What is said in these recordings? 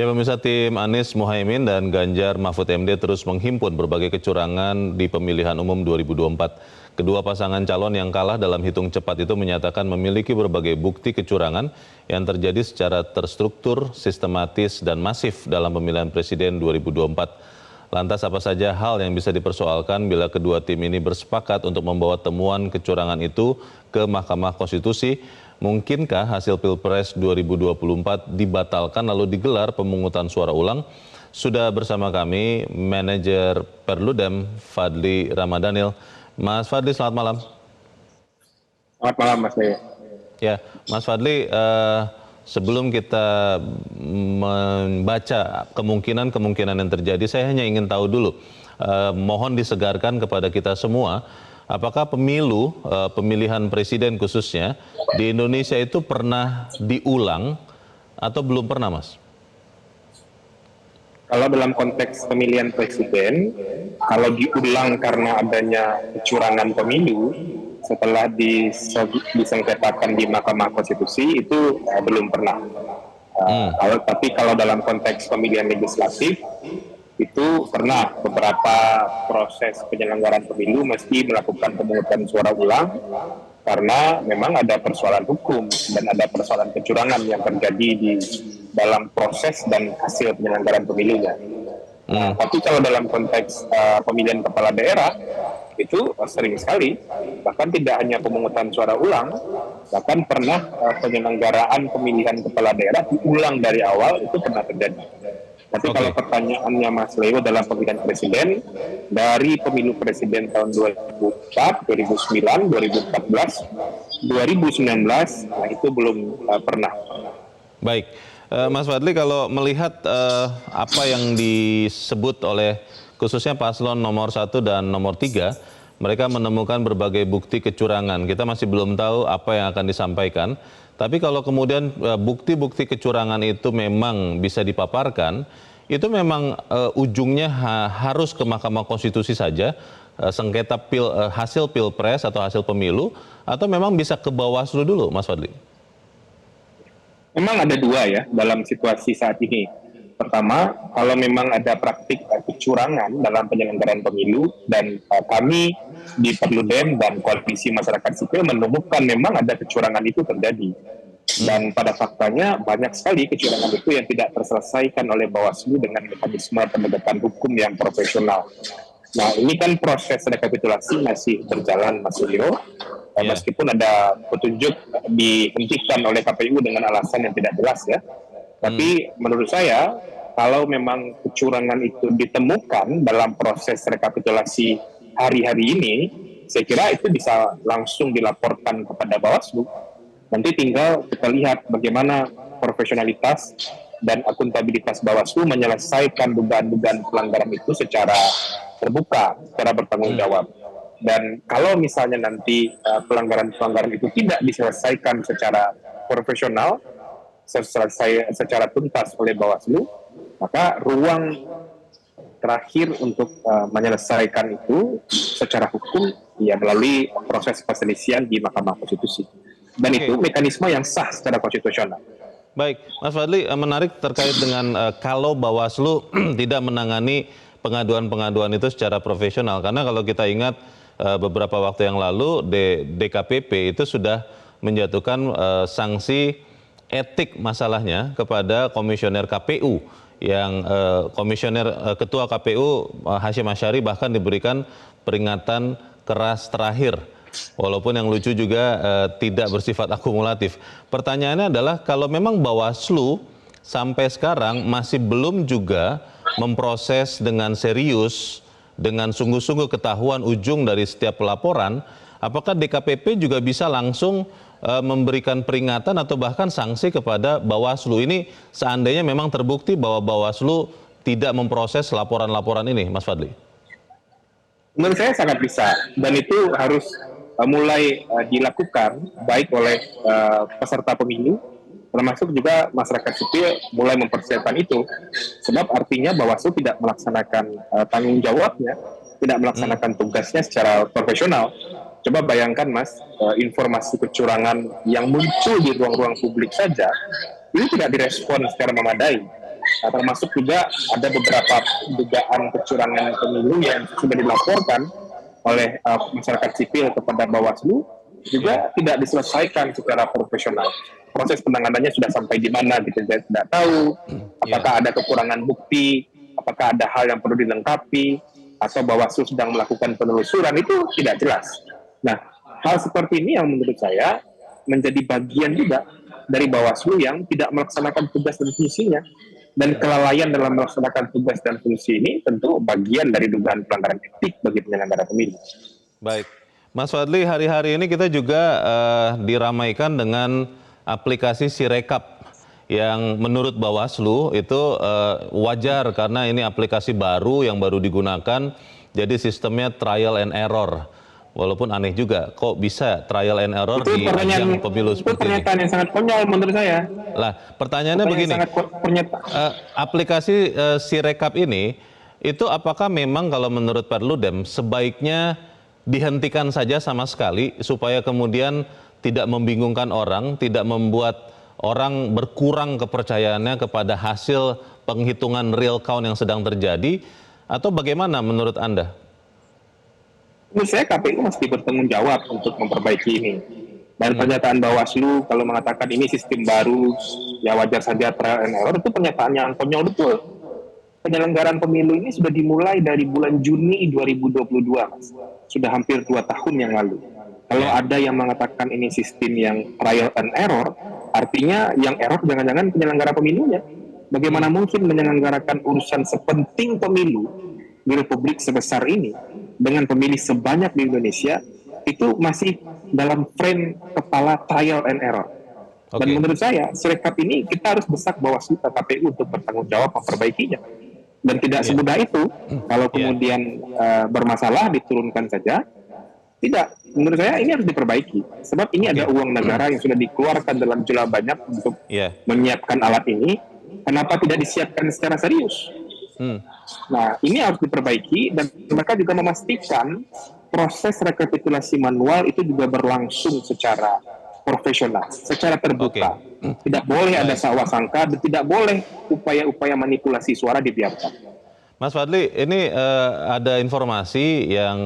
Ya, pemirsa, tim Anies Mohaimin dan Ganjar Mahfud MD terus menghimpun berbagai kecurangan di pemilihan umum 2024. Kedua pasangan calon yang kalah dalam hitung cepat itu menyatakan memiliki berbagai bukti kecurangan yang terjadi secara terstruktur, sistematis, dan masif dalam pemilihan presiden 2024. Lantas apa saja hal yang bisa dipersoalkan bila kedua tim ini bersepakat untuk membawa temuan kecurangan itu ke Mahkamah Konstitusi? Mungkinkah hasil Pilpres 2024 dibatalkan lalu digelar pemungutan suara ulang? Sudah bersama kami manajer Perludem Fadli Ramadhanil. Mas Fadli, selamat malam. Selamat malam, Mas Leo. Ya, Mas Fadli, sebelum kita membaca kemungkinan yang terjadi, saya hanya ingin tahu dulu, mohon disegarkan kepada kita semua, apakah pemilihan presiden khususnya di Indonesia itu pernah diulang atau belum pernah, Mas? Kalau dalam konteks pemilihan presiden, kalau diulang karena adanya kecurangan pemilu setelah disengketakan di Mahkamah Konstitusi itu belum pernah. Tapi kalau dalam konteks pemilihan legislatif itu pernah beberapa proses penyelenggaraan pemilu mesti melakukan pemungutan suara ulang karena memang ada persoalan hukum dan ada persoalan kecurangan yang terjadi di dalam proses dan hasil penyelenggaraan pemilunya. Tapi kalau dalam konteks pemilihan kepala daerah itu sering sekali, bahkan tidak hanya pemungutan suara ulang, bahkan pernah penyelenggaraan pemilihan kepala daerah diulang dari awal, itu pernah terjadi. Tapi kalau pertanyaannya Mas Leo dalam pemilihan presiden, dari pemilu presiden tahun 2004, 2009, 2014, 2019, nah itu belum pernah. Baik, Mas Fadli, kalau melihat apa yang disebut oleh khususnya paslon nomor 1 dan nomor 3, mereka menemukan berbagai bukti kecurangan. Kita masih belum tahu apa yang akan disampaikan. Tapi kalau kemudian bukti-bukti kecurangan itu memang bisa dipaparkan, itu memang ujungnya harus ke Mahkamah Konstitusi saja, sengketa hasil Pilpres atau hasil pemilu, atau memang bisa ke Bawaslu dulu, Mas Fadli? Memang ada dua ya dalam situasi saat ini. Pertama, kalau memang ada praktik kecurangan dalam penyelenggaraan pemilu dan kami di Perludem dan Koalisi Masyarakat Sipil menemukan memang ada kecurangan itu terjadi. Dan pada faktanya banyak sekali kecurangan itu yang tidak terselesaikan oleh Bawaslu dengan mekanisme penegakan hukum yang profesional. Nah, ini kan proses rekapitulasi masih berjalan, Mas Leo. Meskipun ada petunjuk dihentikan oleh KPU dengan alasan yang tidak jelas ya. Tapi menurut saya, kalau memang kecurangan itu ditemukan dalam proses rekapitulasi hari-hari ini, saya kira itu bisa langsung dilaporkan kepada Bawaslu. Nanti tinggal kita lihat bagaimana profesionalitas dan akuntabilitas Bawaslu menyelesaikan dugaan-dugaan pelanggaran itu secara terbuka, secara bertanggung jawab. Dan kalau misalnya nanti pelanggaran-pelanggaran itu tidak diselesaikan secara profesional, secara tuntas oleh Bawaslu, maka ruang terakhir untuk menyelesaikan itu secara hukum ya melalui proses perselisihan di Mahkamah Konstitusi. Dan itu mekanisme yang sah secara konstitusional. Baik, Mas Fadli, menarik terkait dengan kalau Bawaslu tidak menangani pengaduan-pengaduan itu secara profesional. Karena kalau kita ingat beberapa waktu yang lalu DKPP itu sudah menjatuhkan sanksi etik masalahnya kepada komisioner KPU yang ketua KPU Hashim Asyari bahkan diberikan peringatan keras terakhir, walaupun yang lucu juga tidak bersifat akumulatif. Pertanyaannya adalah kalau memang Bawaslu sampai sekarang masih belum juga memproses dengan serius, dengan sungguh-sungguh ketahuan ujung dari setiap pelaporan, apakah DKPP juga bisa langsung memberikan peringatan atau bahkan sanksi kepada Bawaslu ini seandainya memang terbukti bahwa Bawaslu tidak memproses laporan-laporan ini, Mas Fadli? Menurut saya sangat bisa, dan itu harus mulai dilakukan baik oleh peserta pemilu, termasuk juga masyarakat sipil mulai mempersiapkan itu. Sebab artinya Bawaslu tidak melaksanakan tanggung jawabnya, tidak melaksanakan tugasnya secara profesional. Coba bayangkan Mas, informasi kecurangan yang muncul di ruang-ruang publik saja, itu tidak direspon secara memadai. termasuk juga ada beberapa dugaan kecurangan pemilu yang sudah dilaporkan oleh masyarakat sipil kepada Bawaslu juga tidak diselesaikan secara profesional. Proses penanganannya sudah sampai di mana kita tidak tahu. Apakah ada kekurangan bukti, apakah ada hal yang perlu dilengkapi, atau Bawaslu sedang melakukan penelusuran, itu tidak jelas. Nah, hal seperti ini yang menurut saya menjadi bagian juga dari Bawaslu yang tidak melaksanakan tugas dan fungsinya. Dan kelalaian dalam melaksanakan tugas dan fungsi ini tentu bagian dari dugaan pelanggaran etik bagi penyelenggara pemilu. Baik, Mas Fadli, hari-hari ini kita juga diramaikan dengan aplikasi Sirekap yang menurut Bawaslu itu wajar karena ini aplikasi baru yang baru digunakan, jadi sistemnya trial and error. Walaupun aneh juga, kok bisa trial and error di ajang pemilu seperti ini? Itu pernyataan yang sangat konyol menurut saya. Lah, pertanyaannya begini, aplikasi Sirekap ini, itu apakah memang kalau menurut Perludem sebaiknya dihentikan saja sama sekali supaya kemudian tidak membingungkan orang, tidak membuat orang berkurang kepercayaannya kepada hasil penghitungan real count yang sedang terjadi, atau bagaimana menurut Anda? Menurut saya KPU mesti bertanggung jawab untuk memperbaiki ini. Dan pernyataan Bawaslu kalau mengatakan ini sistem baru, ya wajar saja trial and error, itu pernyataan yang konyol betul. Penyelenggaraan pemilu ini sudah dimulai dari bulan Juni 2022, Mas. Sudah hampir 2 tahun yang lalu. Kalau ada yang mengatakan ini sistem yang trial and error, artinya yang error jangan-jangan penyelenggara pemilunya. Bagaimana mungkin menyelenggarakan urusan sepenting pemilu di Republik sebesar ini dengan pemilih sebanyak di Indonesia itu masih dalam frame kepala trial and error. Dan menurut saya Sirekap ini kita harus desak Bawaslu ke KPU untuk bertanggung jawab memperbaikinya. Dan tidak semudah itu kalau kemudian bermasalah diturunkan saja. Tidak, menurut saya ini harus diperbaiki. Sebab ini ada uang negara yang sudah dikeluarkan dalam jumlah banyak untuk menyiapkan alat ini. Kenapa tidak disiapkan secara serius? Nah, ini harus diperbaiki dan mereka juga memastikan proses rekapitulasi manual itu juga berlangsung secara profesional, secara terbuka. Tidak boleh ada sangka dan tidak boleh upaya-upaya manipulasi suara dibiarkan. Mas Fadli, ini ada informasi yang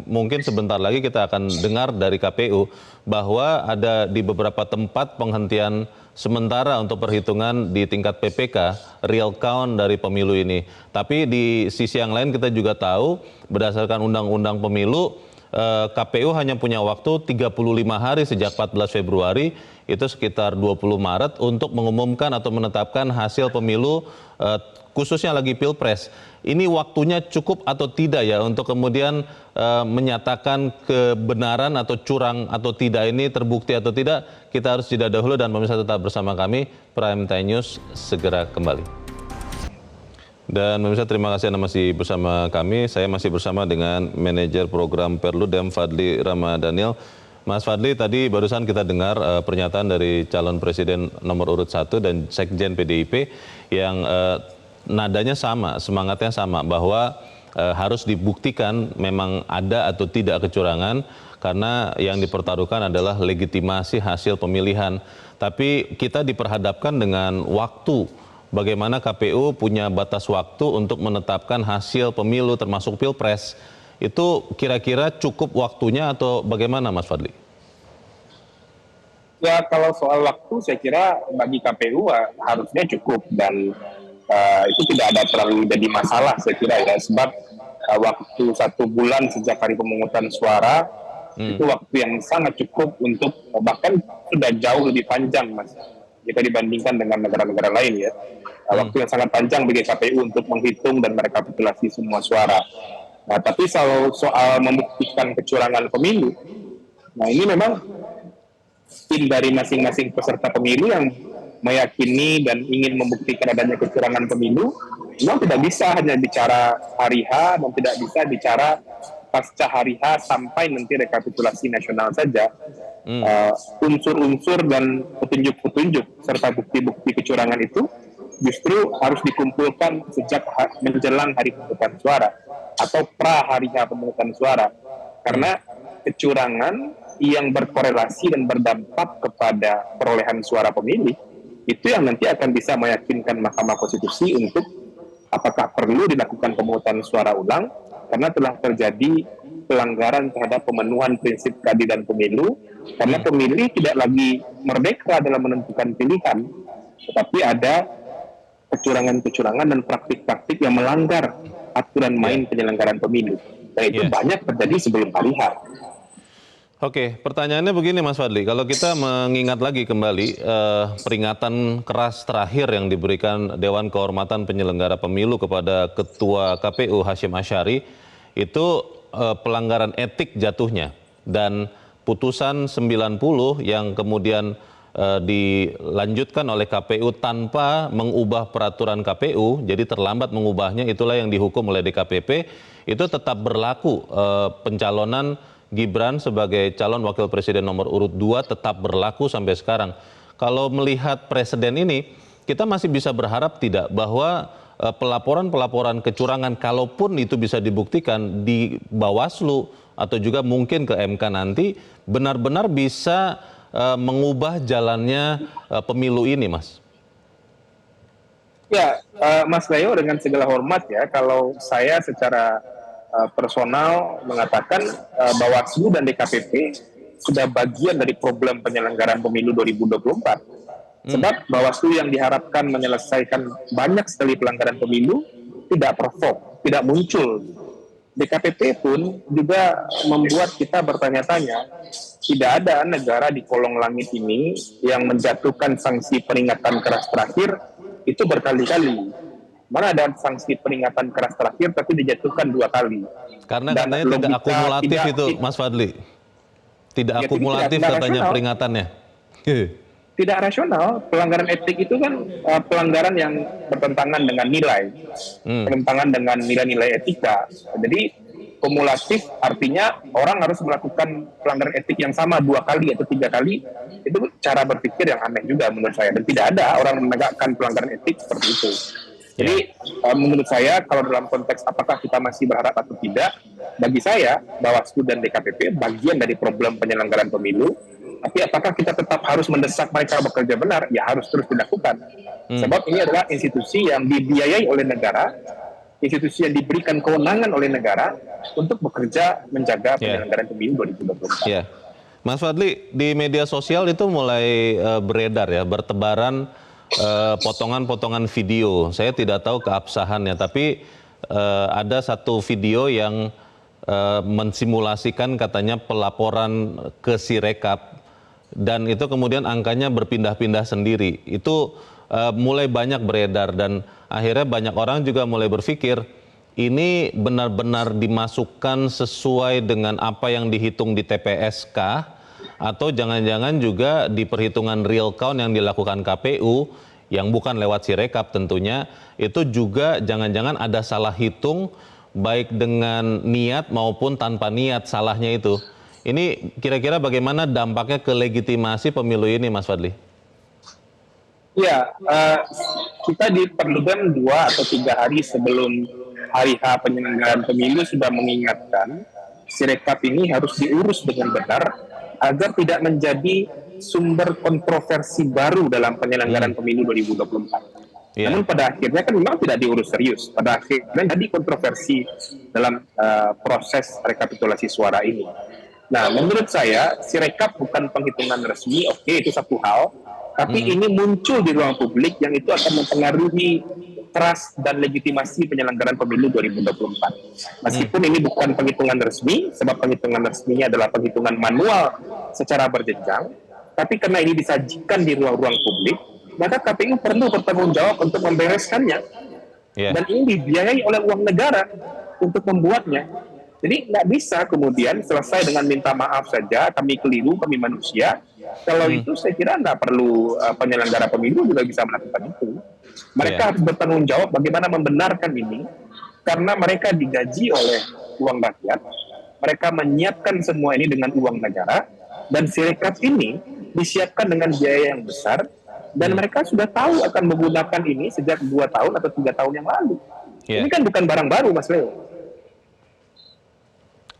mungkin sebentar lagi kita akan dengar dari KPU bahwa ada di beberapa tempat penghentian sementara untuk perhitungan di tingkat PPK, real count dari pemilu ini. Tapi di sisi yang lain kita juga tahu berdasarkan Undang-Undang Pemilu, KPU hanya punya waktu 35 hari sejak 14 Februari, itu sekitar 20 Maret untuk mengumumkan atau menetapkan hasil pemilu khususnya lagi Pilpres. Ini waktunya cukup atau tidak ya untuk kemudian menyatakan kebenaran atau curang atau tidak ini terbukti atau tidak? Kita harus jeda dahulu dan pemirsa tetap bersama kami. Prime Time News segera kembali. Dan pemirsa terima kasih Anda masih bersama kami. Saya masih bersama dengan manajer program Perludem Fadli Ramadhanil. Mas Fadli, tadi barusan kita dengar pernyataan dari calon presiden nomor urut 1 dan Sekjen PDIP yang nadanya sama, semangatnya sama bahwa harus dibuktikan memang ada atau tidak kecurangan karena yang dipertaruhkan adalah legitimasi hasil pemilihan. Tapi kita diperhadapkan dengan waktu. Bagaimana KPU punya batas waktu untuk menetapkan hasil pemilu termasuk Pilpres. Itu kira-kira cukup waktunya atau bagaimana Mas Fadli? Ya kalau soal waktu saya kira bagi KPU harusnya cukup dan itu tidak ada terlalu jadi masalah saya kira ya, sebab waktu 1 bulan sejak hari pemungutan suara itu waktu yang sangat cukup untuk bahkan sudah jauh lebih panjang Mas jika dibandingkan dengan negara-negara lain ya. Waktu yang sangat panjang bagi KPU untuk menghitung dan merekapitulasi semua suara. Nah tapi soal membuktikan kecurangan pemilu, nah ini memang tim dari masing-masing peserta pemilu yang meyakini dan ingin membuktikan adanya kecurangan pemilu, memang tidak bisa hanya bicara hari H dan tidak bisa bicara pasca hari H sampai nanti rekapitulasi nasional saja. Unsur-unsur dan petunjuk-petunjuk serta bukti-bukti kecurangan itu justru harus dikumpulkan sejak menjelang hari pemungutan suara atau pra hari H pemungutan suara. Karena kecurangan yang berkorelasi dan berdampak kepada perolehan suara pemilih itu yang nanti akan bisa meyakinkan Mahkamah Konstitusi untuk apakah perlu dilakukan pemungutan suara ulang karena telah terjadi pelanggaran terhadap pemenuhan prinsip keadilan pemilu, karena pemilih tidak lagi merdeka dalam menentukan pilihan, tetapi ada kecurangan-kecurangan dan praktik-praktik yang melanggar aturan main penyelenggaraan pemilu. Dan itu banyak terjadi sebelum hari H. Oke, pertanyaannya begini Mas Fadli, kalau kita mengingat lagi kembali peringatan keras terakhir yang diberikan Dewan Kehormatan Penyelenggara Pemilu kepada Ketua KPU Hasyim Asyari, itu pelanggaran etik jatuhnya, dan putusan 90 yang kemudian dilanjutkan oleh KPU tanpa mengubah peraturan KPU, jadi terlambat mengubahnya, itulah yang dihukum oleh DKPP, itu tetap berlaku. Pencalonan Gibran sebagai calon wakil presiden nomor urut 2 tetap berlaku sampai sekarang. Kalau melihat presiden ini, kita masih bisa berharap tidak bahwa pelaporan-pelaporan kecurangan, kalaupun itu bisa dibuktikan di Bawaslu atau juga mungkin ke MK nanti, benar-benar bisa mengubah jalannya pemilu ini, Mas? Ya, Mas Leo, dengan segala hormat ya, kalau saya secara personal mengatakan Bawaslu dan DKPP sudah bagian dari problem penyelenggaraan pemilu 2024. Sebab Bawaslu yang diharapkan menyelesaikan banyak sekali pelanggaran pemilu tidak perform, tidak muncul. DKPP pun juga membuat kita bertanya-tanya, tidak ada negara di kolong langit ini yang menjatuhkan sanksi peringatan keras terakhir itu berkali-kali. Mana ada sanksi peringatan keras terakhir tapi dijatuhkan 2 kali. Karena Dan katanya tidak akumulatif itu, Mas Fadli. Tidak akumulatif tidak katanya rasional. peringatannya. Tidak rasional. Pelanggaran etik itu kan pelanggaran yang bertentangan dengan nilai, bertentangan dengan nilai-nilai etika. Jadi kumulatif artinya orang harus melakukan pelanggaran etik yang sama 2 kali atau 3 kali. Itu cara berpikir yang aneh juga menurut saya, dan tidak ada orang menegakkan pelanggaran etik seperti itu. Jadi menurut saya kalau dalam konteks apakah kita masih berharap atau tidak, bagi saya Bawaslu dan DKPP bagian dari problem penyelenggaraan pemilu. Tapi apakah kita tetap harus mendesak mereka bekerja benar? Ya harus terus dilakukan. Sebab ini adalah institusi yang dibiayai oleh negara, institusi yang diberikan kewenangan oleh negara untuk bekerja menjaga penyelenggaraan pemilu 2024. Ya, Mas Fadli, di media sosial itu mulai beredar ya, bertebaran potongan-potongan video. Saya tidak tahu keabsahannya, tapi ada satu video yang mensimulasikan katanya pelaporan ke Sirekap, dan itu kemudian angkanya berpindah-pindah sendiri. Itu mulai banyak beredar, dan akhirnya banyak orang juga mulai berpikir ini benar-benar dimasukkan sesuai dengan apa yang dihitung di TPS kah? Atau jangan-jangan juga di perhitungan real count yang dilakukan KPU yang bukan lewat Sirekap tentunya, itu juga jangan-jangan ada salah hitung baik dengan niat maupun tanpa niat salahnya itu. Ini kira-kira bagaimana dampaknya ke legitimasi pemilu ini, Mas Fadli? Ya, kita di Perludem 2 atau 3 hari sebelum hari H penyelenggaraan pemilu sudah mengingatkan Sirekap ini harus diurus dengan benar agar tidak menjadi sumber kontroversi baru dalam penyelenggaraan pemilu 2024. Namun pada akhirnya kan memang tidak diurus serius. Pada akhirnya jadi kontroversi dalam proses rekapitulasi suara ini. Nah, menurut saya Sirekap bukan penghitungan resmi, oke, itu satu hal. Tapi ini muncul di ruang publik yang itu akan mempengaruhi trust dan legitimasi penyelenggaraan pemilu 2024. Meskipun ini bukan penghitungan resmi, sebab penghitungan resminya adalah penghitungan manual secara berjenjang, tapi karena ini disajikan di ruang-ruang publik, maka KPU perlu bertanggung jawab untuk membereskannya. Dan ini dibiayai oleh uang negara untuk membuatnya. Jadi nggak bisa kemudian selesai dengan minta maaf saja, kami keliru, kami manusia. Kalau itu saya kira nggak perlu penyelenggara pemilu juga bisa melakukan itu. Mereka harus bertanggung jawab bagaimana membenarkan ini, karena mereka digaji oleh uang rakyat, mereka menyiapkan semua ini dengan uang negara, dan Sirekap ini disiapkan dengan biaya yang besar, dan mereka sudah tahu akan menggunakan ini sejak 2 tahun atau 3 tahun yang lalu. Ini kan bukan barang baru, Mas Leo.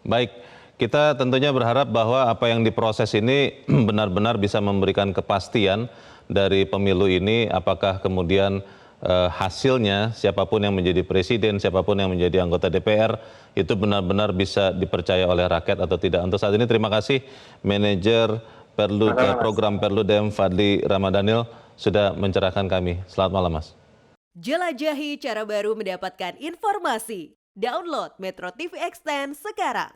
Baik, kita tentunya berharap bahwa apa yang diproses ini benar-benar bisa memberikan kepastian dari pemilu ini, apakah kemudian hasilnya siapapun yang menjadi presiden, siapapun yang menjadi anggota DPR itu benar-benar bisa dipercaya oleh rakyat atau tidak. Untuk saat ini terima kasih Manajer Program Perludem Fadli Ramadhanil sudah mencerahkan kami. Selamat malam Mas. Jelajahi cara baru mendapatkan informasi. Download Metro TV Extend sekarang.